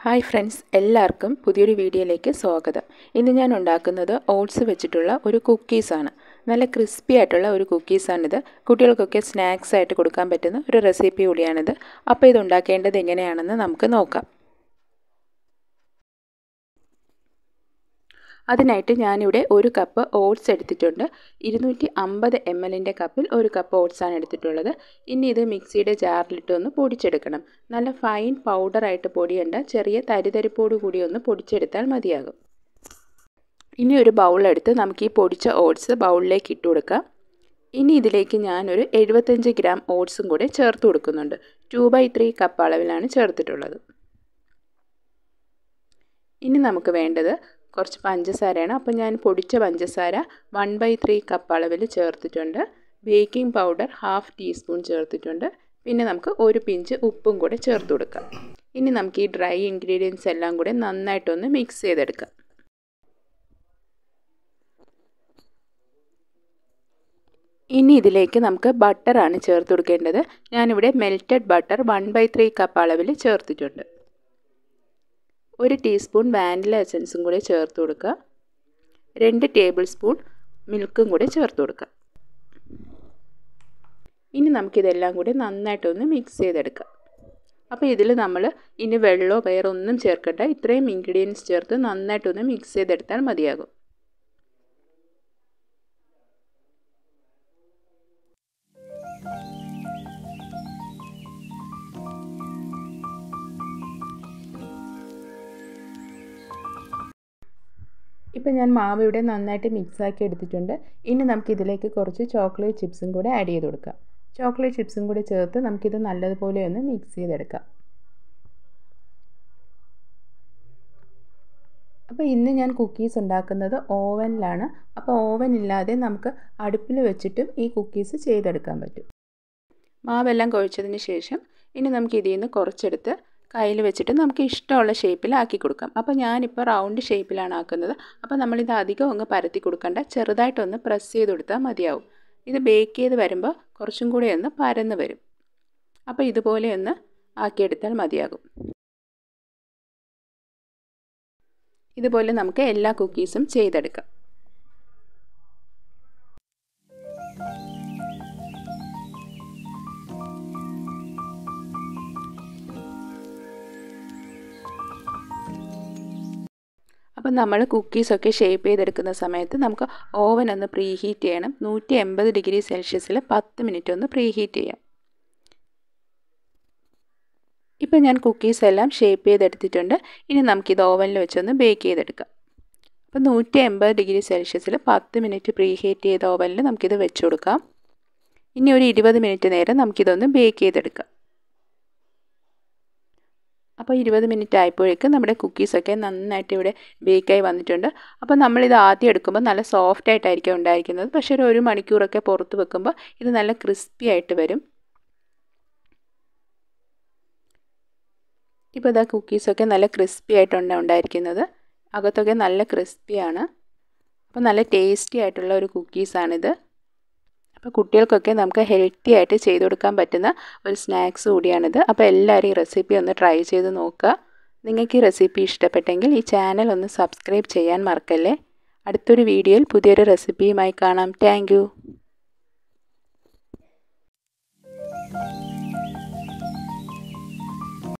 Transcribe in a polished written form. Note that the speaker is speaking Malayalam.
ഹായ് ഫ്രണ്ട്സ്, എല്ലാവർക്കും പുതിയൊരു വീഡിയോയിലേക്ക് സ്വാഗതം. ഇന്ന് ഞാൻ ഉണ്ടാക്കുന്നത് ഓട്സ് വെച്ചിട്ടുള്ള ഒരു കുക്കീസാണ്. നല്ല ക്രിസ്പി ആയിട്ടുള്ള ഒരു കുക്കീസാണിത്. കുട്ടികൾക്കൊക്കെ സ്നാക്സ് ആയിട്ട് കൊടുക്കാൻ പറ്റുന്ന ഒരു റെസിപ്പി കൂടിയാണിത്. അപ്പോൾ ഇത് ഉണ്ടാക്കേണ്ടത് എങ്ങനെയാണെന്ന് നമുക്ക് നോക്കാം. അതിനായിട്ട് ഞാനിവിടെ ഒരു കപ്പ് ഓട്സ് എടുത്തിട്ടുണ്ട്. 250 ml കപ്പിൽ ഒരു കപ്പ് ഓട്സാണ് എടുത്തിട്ടുള്ളത്. ഇനി ഇത് മിക്സിയുടെ ജാറിലിട്ട് ഒന്ന് പൊടിച്ചെടുക്കണം. നല്ല ഫൈൻ പൗഡറായിട്ട് പൊടിയണ്ട, ചെറിയ തരിതരിപ്പോട് കൂടി ഒന്ന് പൊടിച്ചെടുത്താൽ മതിയാകും. ഇനി ഒരു ബൗളെടുത്ത് നമുക്ക് ഈ പൊടിച്ച ഓട്സ് ബൗളിലേക്ക് ഇട്ട് കൊടുക്കാം. ഇനി ഇതിലേക്ക് ഞാനൊരു 75 ഗ്രാം ഓട്സും കൂടെ ചേർത്ത് കൊടുക്കുന്നുണ്ട്. 2/3 കപ്പ് അളവിലാണ് ചേർത്തിട്ടുള്ളത്. ഇനി നമുക്ക് വേണ്ടത് കുറച്ച് പഞ്ചസാരയാണ്. അപ്പോൾ ഞാൻ പൊടിച്ച പഞ്ചസാര 1/3 കപ്പ് അളവിൽ ചേർത്തിട്ടുണ്ട്. ബേക്കിംഗ് പൗഡർ 1/2 ടീസ്പൂൺ ചേർത്തിട്ടുണ്ട്. പിന്നെ നമുക്ക് ഒരു പിഞ്ച് ഉപ്പും കൂടെ ചേർത്ത് കൊടുക്കാം. ഇനി നമുക്ക് ഈ ഡ്രൈ ഇൻഗ്രീഡിയൻസ് എല്ലാം കൂടെ നന്നായിട്ടൊന്ന് മിക്സ് ചെയ്തെടുക്കാം. ഇനി ഇതിലേക്ക് നമുക്ക് ബട്ടറാണ് ചേർത്ത് കൊടുക്കേണ്ടത്. ഞാനിവിടെ മെൽറ്റഡ് ബട്ടർ 1/3 കപ്പ് അളവിൽ ചേർത്തിട്ടുണ്ട്. 1 ടീസ്പൂൺ വാനില എസൻസും കൂടെ ചേർത്ത് കൊടുക്കുക. 2 ടേബിൾ സ്പൂൺ മിൽക്കും കൂടെ ചേർത്ത് കൊടുക്കുക. ഇനി നമുക്കിതെല്ലാം കൂടി നന്നായിട്ടൊന്ന് മിക്സ് ചെയ്തെടുക്കാം. അപ്പോൾ ഇതിൽ നമ്മൾ ഇനി വെള്ളമോ വേറെ ഒന്നും ചേർക്കണ്ട. ഇത്രയും ഇൻഗ്രീഡിയൻസ് ചേർത്ത് നന്നായിട്ടൊന്ന് മിക്സ് ചെയ്തെടുത്താൽ മതിയാകും. ഇപ്പോൾ ഞാൻ മാവ് ഇവിടെ നന്നായിട്ട് മിക്സാക്കി എടുത്തിട്ടുണ്ട്. ഇനി നമുക്കിതിലേക്ക് കുറച്ച് ചോക്ലേറ്റ് ചിപ്സും കൂടെ ആഡ് ചെയ്ത് കൊടുക്കാം. ചോക്ലേറ്റ് ചിപ്സും കൂടെ ചേർത്ത് നമുക്കിത് നല്ലതുപോലെ ഒന്ന് മിക്സ് ചെയ്തെടുക്കാം. അപ്പോൾ ഇന്ന് ഞാൻ കുക്കീസ് ഉണ്ടാക്കുന്നത് ഓവനിലാണ്. അപ്പോൾ ഓവൻ ഇല്ലാതെ നമുക്ക് അടുപ്പിൽ വെച്ചിട്ടും ഈ കുക്കീസ് ചെയ്തെടുക്കാൻ പറ്റും. മാവെല്ലാം കുഴച്ചതിന് ശേഷം ഇനി നമുക്ക് ഇതിൽ നിന്ന് കുറച്ചെടുത്ത് കയ്യിൽ വെച്ചിട്ട് നമുക്ക് ഇഷ്ടമുള്ള ഷേപ്പിലാക്കി കൊടുക്കാം. അപ്പോൾ ഞാനിപ്പോൾ റൗണ്ട് ഷേപ്പിലാണ് ആക്കുന്നത്. അപ്പോൾ നമ്മളിത് അധികം ഒന്ന് പരത്തി കൊടുക്കണ്ട, ചെറുതായിട്ടൊന്ന് പ്രസ് ചെയ്ത് കൊടുത്താൽ മതിയാവും. ഇത് ബേക്ക് ചെയ്ത് വരുമ്പോൾ കുറച്ചും കൂടെ ഒന്ന് പരന്ന് വരും. അപ്പോൾ ഇതുപോലെ ഒന്ന് ആക്കിയെടുത്താൽ മതിയാകും. ഇതുപോലെ നമുക്ക് എല്ലാ കുക്കീസും ചെയ്തെടുക്കാം. അപ്പം നമ്മൾ കുക്കീസൊക്കെ ഷേപ്പ് ചെയ്തെടുക്കുന്ന സമയത്ത് നമുക്ക് ഓവൻ ഒന്ന് പ്രീ ഹീറ്റ് ചെയ്യണം. 180 ഡിഗ്രി സെൽഷ്യസിൽ 10 മിനിറ്റ് ഒന്ന് പ്രീ ഹീറ്റ് ചെയ്യാം. ഇപ്പം ഞാൻ കുക്കീസ് എല്ലാം ഷേപ്പ് ചെയ്തെടുത്തിട്ടുണ്ട്. ഇനി നമുക്കിത് ഓവനിൽ വെച്ചൊന്ന് ബേക്ക് ചെയ്തെടുക്കാം. അപ്പം 180 ഡിഗ്രി സെൽഷ്യസിൽ 10 മിനിറ്റ് പ്രീ ഹീറ്റ് ചെയ്ത ഓവനിൽ നമുക്കിത് വെച്ച് കൊടുക്കാം. ഇനി ഒരു 20 മിനിറ്റ് നേരം നമുക്കിതൊന്ന് ബേക്ക് ചെയ്തെടുക്കാം. അപ്പോൾ 20 മിനിറ്റ് ആയപ്പോഴേക്കും നമ്മുടെ കുക്കീസൊക്കെ നന്നായിട്ട് ഇവിടെ ബേക്കായി വന്നിട്ടുണ്ട്. അപ്പോൾ നമ്മളിത് ആദ്യം എടുക്കുമ്പോൾ നല്ല സോഫ്റ്റ് ആയിട്ടായിരിക്കും ഉണ്ടായിരിക്കുന്നത്. പക്ഷേ ഒരു മണിക്കൂറൊക്കെ പുറത്ത് വെക്കുമ്പോൾ ഇത് നല്ല ക്രിസ്പി ആയിട്ട് വരും. ഇപ്പോൾ ഇതാ കുക്കീസൊക്കെ നല്ല ക്രിസ്പി ആയിട്ടാണ് ഉണ്ടായിരിക്കുന്നത്. അകത്തൊക്കെ നല്ല ക്രിസ്പിയാണ്. അപ്പോൾ നല്ല ടേസ്റ്റി ആയിട്ടുള്ള ഒരു കുക്കീസാണിത്. അപ്പോൾ കുട്ടികൾക്കൊക്കെ നമുക്ക് ഹെൽത്തി ആയിട്ട് ചെയ്ത് കൊടുക്കാൻ പറ്റുന്ന ഒരു സ്നാക്സ് കൂടിയാണിത്. അപ്പോൾ എല്ലാവരും ഈ റെസിപ്പി ഒന്ന് ട്രൈ ചെയ്ത് നോക്കുക. നിങ്ങൾക്ക് ഈ റെസിപ്പി ഇഷ്ടപ്പെട്ടെങ്കിൽ ഈ ചാനൽ ഒന്ന് സബ്സ്ക്രൈബ് ചെയ്യാൻ മറക്കല്ലേ. അടുത്തൊരു വീഡിയോയിൽ പുതിയൊരു റെസിപ്പിയുമായി കാണാം. Thank you.